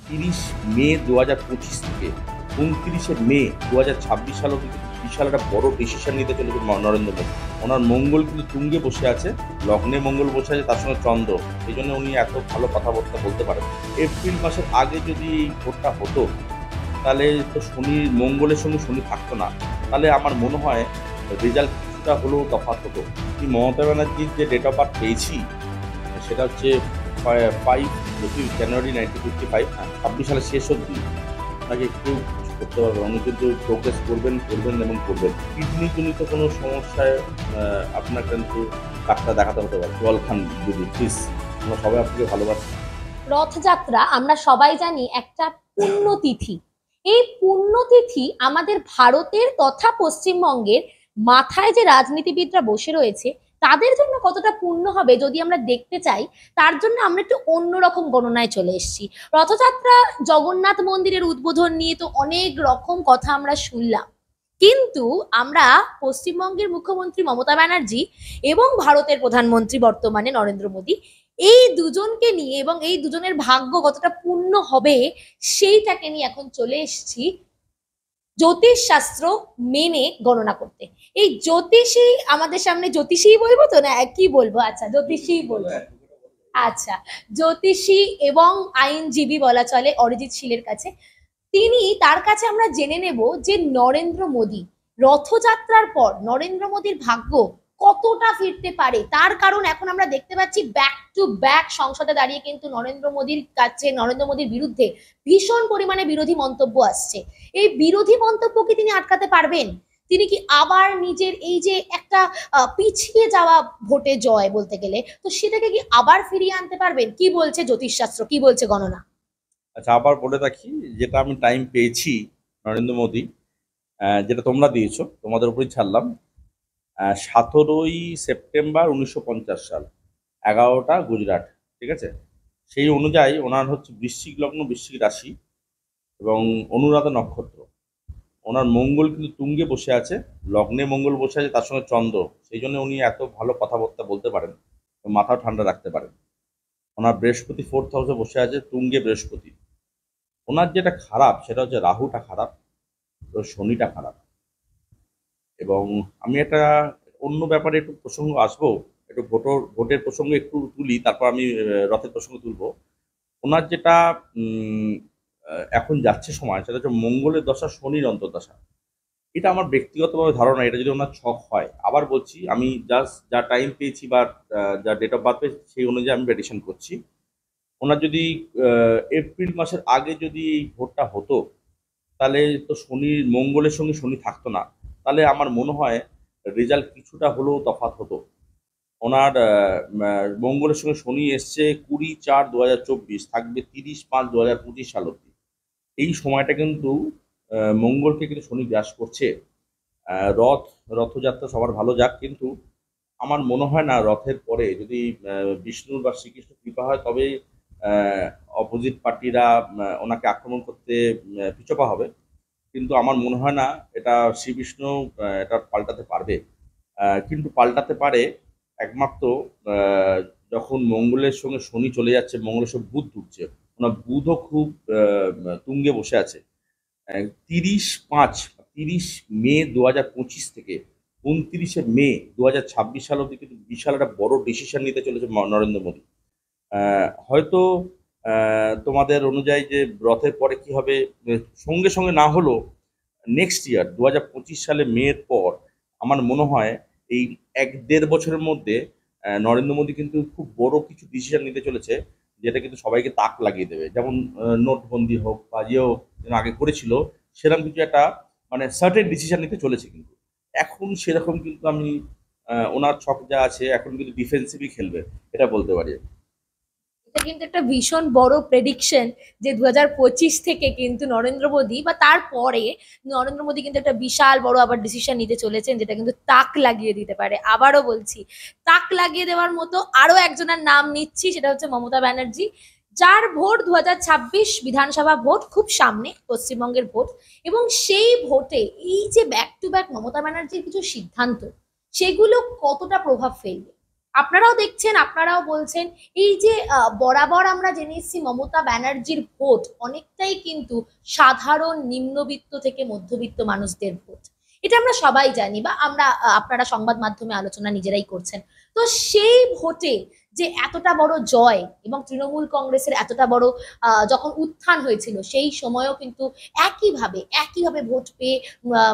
30 মে 2025 থেকে 29 মে 2026 সাল অবধি বিশাল একটা বড় ডিসিশন নিতে চলেছে নরেন্দ্র মোদী। ওনার মঙ্গল কিন্তু তুঙ্গে বসে আছে, লগ্নে মঙ্গল বসে আছে, তার সঙ্গে চন্দ্র। এই জন্য উনি এত ভালো কথাবার্তা বলতে পারেন। এপ্রিল মাসের আগে যদি এই ভোটটা হতো, তাহলে তো মঙ্গলের সঙ্গে শনি থাকতো না, তাহলে আমার মনে হয় রেজাল্ট কিছুটা হলেও তফাৎ হতো। মমতা ব্যানার্জির যে ডেট অফ বার্থ পেয়েছি সেটা হচ্ছে 5 জানুয়ারি 1955, 26 সালের শেষ অবধি আপনাকে একটু কিছু করতে পারবেন। উনি কিন্তু প্রোগ্রেস করবেন এবং করবেন। কিডনিজনিত কোনো সমস্যায় আপনার কিন্তু ডাক্তার দেখাতে হতে পারে। জল খান দিদি, প্লিজ। আমরা সবাই আপনাকে ভালোবাসি। রথযাত্রা আমরা সবাই জানি একটা পুণ্যতিথি। এই পুণ্যতিথি আমাদের ভারতের তথা পশ্চিমবঙ্গের মাথায় যে রাজনীতিবিদরা বসে রয়েছে তাদের জন্য কতটা পূর্ণ হবে যদি আমরা দেখতে চাই, তার জন্য আমরা একটু অন্যরকম গণনায় চলে এসেছি। রথযাত্রা জগন্নাথ মন্দিরের উদ্বোধন নিয়ে তো অনেক রকম কথা আমরা শুনলাম, কিন্তু আমরা পশ্চিমবঙ্গের মুখ্যমন্ত্রী মমতা ব্যানার্জি এবং ভারতের প্রধানমন্ত্রী বর্তমানে নরেন্দ্র মোদী, এই দুজনকে নিয়ে এবং এই দুজনের ভাগ্য কতটা পূর্ণ হবে সেইটাকে নিয়ে এখন চলে এসেছি জ্যোতিষ শাস্ত্র মেনে গণনা করতে। এই জ্যোতিষী আমাদের সামনে, জ্যোতিষী বলবো তো না কি বলবো, আচ্ছা জ্যোতিষী বলবো। আচ্ছা, জ্যোতিষী এবং আইনজীবী বলা চলে অরিজিৎ শীলের কাছে। তার কাছে আমরা জেনে নেব যে নরেন্দ্র মোদী রথযাত্রার পর নরেন্দ্র মোদীর ভাগ্য কতটা ফিরতে পারে। তার কারণ এখন আমরা দেখতে পাচ্ছি ব্যাক টু ব্যাক সংসদে দাঁড়িয়ে কিন্তু নরেন্দ্র মোদীর বিরুদ্ধে ভীষণ পরিমাণে বিরোধী মন্তব্য আসছে। এই বিরোধী মন্তব্যকে তিনি আটকাতে পারবেন? তিনি কি আবার নিজের এই যে একটা পিছিয়ে যাওয়া ভোটে জয় বলতে গেলে, তো সেটাকে কি আবার ফিরিয়ে আনতে পারবেন? কি বলছে জ্যোতিষশাস্ত্র, কি বলছে গণনা? আচ্ছা, আবার বলে রাখি, যেটা আমি টাইম পেয়েছি নরেন্দ্র মোদী, যেটা তোমরা দিয়েছো, তোমাদের উপরই ছাড়লাম। 17 সেপ্টেম্বর 1950 সাল, 11টা গুজরাট, ঠিক আছে? সেই অনুযায়ী ওনার হচ্ছে বৃশ্চিক লগ্ন, বৃশ্চিক রাশি এবং অনুরাধা নক্ষত্র। ওনার মঙ্গল কিন্তু তুঙ্গে বসে আছে, লগ্নে মঙ্গল বসে আছে, তার সঙ্গে চন্দ্র। সেই জন্য উনি এত ভালো কথাবার্তা বলতে পারেন, মাথাও ঠান্ডা রাখতে পারেন। ওনার বৃহস্পতি 4th হাউসে বসে আছে, তুঙ্গে বৃহস্পতি। ওনার যেটা খারাপ সেটা হচ্ছে রাহুটা খারাপ, শনিটা খারাপ। এবং আমি একটা অন্য ব্যাপারে একটু প্রসঙ্গ আসবো, একটু ভোটের প্রসঙ্গ একটু তুলি, তারপর আমি রথের প্রসঙ্গ তুলবো। ওনার যেটা এখন যাচ্ছে সময়, সেটা হচ্ছে মঙ্গলের দশা, শনির অন্তর্দশা। এটা আমার ব্যক্তিগতভাবে ধারণা, এটা যদি ওনার ছক হয়, আবার বলছি, আমি জাস্ট যা টাইম পেয়েছি বা যা ডেট অফ বার্থ পেয়েছি সেই অনুযায়ী আমি প্রেডিকশন করছি। ওনার যদি এপ্রিল মাসের আগে যদি এই ভোটটা হতো, তাহলে তো মঙ্গলের সঙ্গে শনি থাকতো না, তাহলে আমার মনে হয় রেজাল্ট কিছুটা হলেও তফাৎ হতো। ওনার মঙ্গলের সঙ্গে শনি এসছে 20/4/2024, থাকবে 30/5/2025 সাল অব্দি। এই সময়টা কিন্তু মঙ্গলকে কিন্তু শনি গ্রাস করছে। রথযাত্রা সবার ভালো যাক, কিন্তু আমার মনে হয় না রথের পরে যদি বিষ্ণুর বা শ্রীকৃষ্ণ কৃপা হয়, তবে অপোজিট পার্টিরা ওনাকে আক্রমণ করতে পিছপা হবে। কিন্তু আমার মনে হয় না এটা শ্রী বিষ্ণু এটা পাল্টাতে পারবে। কিন্তু পাল্টাতে পারে একমাত্র যখন মঙ্গলের সঙ্গে শনি চলে যাচ্ছে, মঙ্গলের সঙ্গে বুধ ঢুকছে। ওনার বুধও খুব তুঙ্গে বসে আছে। 30 মে 2025 থেকে 29 মে 2026 সাল অবধি কিন্তু বিশাল একটা বড় ডিসিশন নিতে চলেছে নরেন্দ্র মোদী। হয়তো তোমাদের অনুযায়ী যে রথের পরে কি হবে, সঙ্গে সঙ্গে না হলো নেক্সট ইয়ার 2025 সালে মের পর আমার মনে হয় এই 1-1.5 বছরের মধ্যে নরেন্দ্র মোদী কিন্তু খুব বড় কিছু ডিসিশন নিতে চলেছে, যেটা কিন্তু সবাইকে তাক লাগিয়ে দেবে। যেমন নোটবন্দি হোক বা হোক, আগে করেছিল, সেরকম কিছু একটা মানে সার্টেন ডিসিশন নিতে চলেছে। কিন্তু এখন সেরকম কিন্তু আমি ওনার ছক যা আছে, এখন কিন্তু ডিফেন্সিভই খেলবে, এটা বলতে পারি। এটা কিন্তু একটা ভীষণ বড় প্রেডিকশন যে 2025 থেকে কিন্তু নরেন্দ্র মোদী বা তারপরে নরেন্দ্র মোদী কিন্তু একটা বিশাল বড় আবার ডিসিশন নিতে চলেছেন, যেটা কিন্তু তাক লাগিয়ে দিতে পারে। আবারও বলছি, তাক লাগিয়ে দেওয়ার মতো আরো একজনের নাম নিচ্ছি, সেটা হচ্ছে মমতা ব্যানার্জি, যার ভোট 2026 বিধানসভা ভোট খুব সামনে, পশ্চিমবঙ্গের ভোট। এবং সেই ভোটে এই যে ব্যাক টু ব্যাক মমতা ব্যানার্জির কিছু সিদ্ধান্ত, সেগুলো কতটা প্রভাব ফেলবে? আপনারাও দেখছেন, আপনারাও বলছেন। এই যে বরাবর আমরা জেনে এসেছি মমতা ব্যানার্জির ভোট অনেকটাই কিন্তু সাধারণ নিম্নবিত্ত থেকে মধ্যবিত্ত মানুষদের ভোট, এটা আমরা সবাই জানি, বা আমরা আপনারা সংবাদ মাধ্যমে আলোচনা নিজেরাই করছেন। তো সেই ভোটে যে এতটা বড় জয় এবং তৃণমূল কংগ্রেসের এতটা বড় যখন উত্থান হয়েছিল, সেই সময়ও কিন্তু একইভাবে ভোট পেয়ে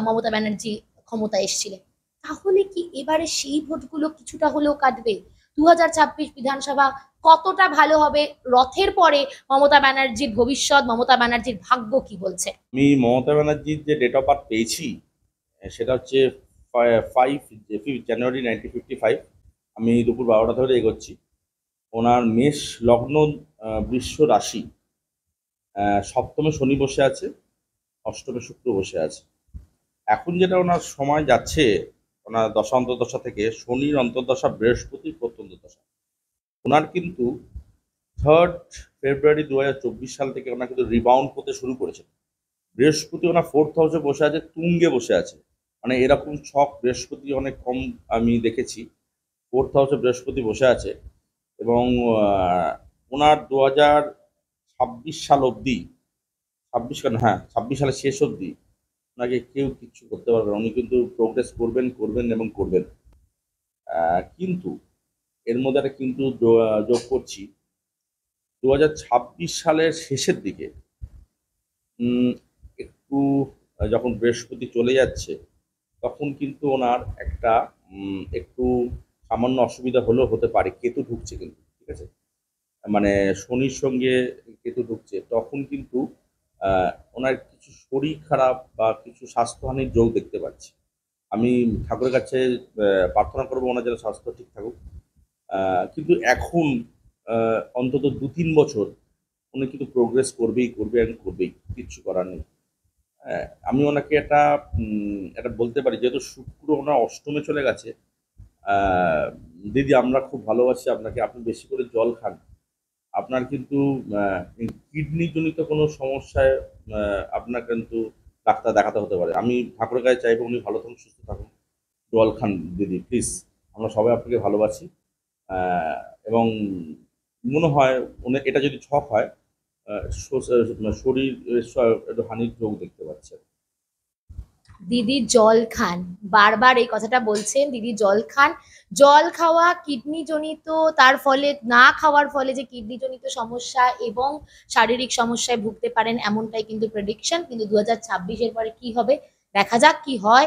মমতা ব্যানার্জি ক্ষমতা এসেছিলেন। তাহলে কি এবারে সেই ভোটগুলো কিছুটা হলেও কাটবে? 2026 বিধানসভা কতটা ভালো হবে? রথের পরে মমতা ব্যানার্জির ভবিষ্যৎ, মমতা ব্যানার্জির ভাগ্য কি বলছে? আমি মমতা ব্যানার্জির যে ডেট অফ বার্থ পেয়েছি, সেটা হচ্ছে 5 জানুয়ারি 1955। আমি দুপুর 12টা ধরে এগোচ্ছি। ওনার মেষ লগ্ন, বৃষ রাশি, সপ্তমে শনি বসে আছে, অষ্টমে শুক্র বসে আছে। এখন যেটা ওনার সময় যাচ্ছে, ওনার দশা অন্তর্দশা থেকে শনির অন্তর্দশা, বৃহস্পতির প্রত্যন্তদশা। ওনার কিন্তু 3 ফেব্রুয়ারি 2024 সাল থেকে ওনার কিন্তু রিবাউন্ড করতে শুরু করেছে। বৃহস্পতি ওনার 4th হাউসে বসে আছে, তুঙ্গে বসে আছে। মানে এরকম ছক বৃহস্পতি অনেক কম আমি দেখেছি। 4th হাউসে বৃহস্পতি বসে আছে এবং ওনার 2026 সাল অবধি, 26 কেন, হ্যাঁ 26 সালের শেষ অবধি ওনাকে কেউ কিচ্ছু করতে পারবে না। উনি কিন্তু প্রোগ্রেস করবেন করবেন এবং করবেন। কিন্তু এর মধ্যে একটা কিন্তু যোগ করছি, 2026 সালের শেষের দিকে উম, একটু যখন বৃহস্পতি চলে যাচ্ছে, তখন কিন্তু ওনার একটা একটু সামান্য অসুবিধা হলেও হতে পারে। কেতু ঢুকছে কিন্তু, ঠিক আছে, মানে শনির সঙ্গে কেতু ঢুকছে, তখন কিন্তু ওনার কিছু শরীর খারাপ বা কিছু স্বাস্থ্যহানির যোগ দেখতে পাচ্ছি। আমি ঠাকুরের কাছে প্রার্থনা করবো ওনার যেন স্বাস্থ্য ঠিক থাকুক। কিন্তু এখন অন্তত 2-3 বছর উনি কিন্তু প্রোগ্রেস করবেই করবে এবং করবেই, কিচ্ছু করার নেই। আমি ওনাকে একটা বলতে পারি, যেহেতু শুক্র ওনার অষ্টমে চলে গেছে। দিদি আমরা খুব ভালোবাসি আপনাকে, আপনি বেশি করে জল খান। আপনার কিন্তু কিডনি জনিত কোনো সমস্যায় আপনার কিন্তু ডাক্তার দেখাতে হতে পারে। আমি ঠাকুরের কাছে চাইবো উনি ভালো থাকুন, সুস্থ থাকুন। জল খান দিদি প্লিজ, আমরা সবাই আপনাকে ভালোবাসি। আহ, এবং মনে হয় উনি, এটা যদি ছক হয়, শরীর একটু হানির যোগ দেখতে পাচ্ছে। দিদি জল খান, বারবার এই কথাটা বলছেন, দিদি জল খান। জল খাওয়া কিডনি জনিত, তার ফলে না খাওয়ার ফলে যে কিডনি জনিত সমস্যা এবং শারীরিক সমস্যায় ভুগতে পারেন, এমনটাই কিন্তু প্রেডিকশন। কিন্তু 2026-এর পরে কি হবে দেখা যাক কি হয়।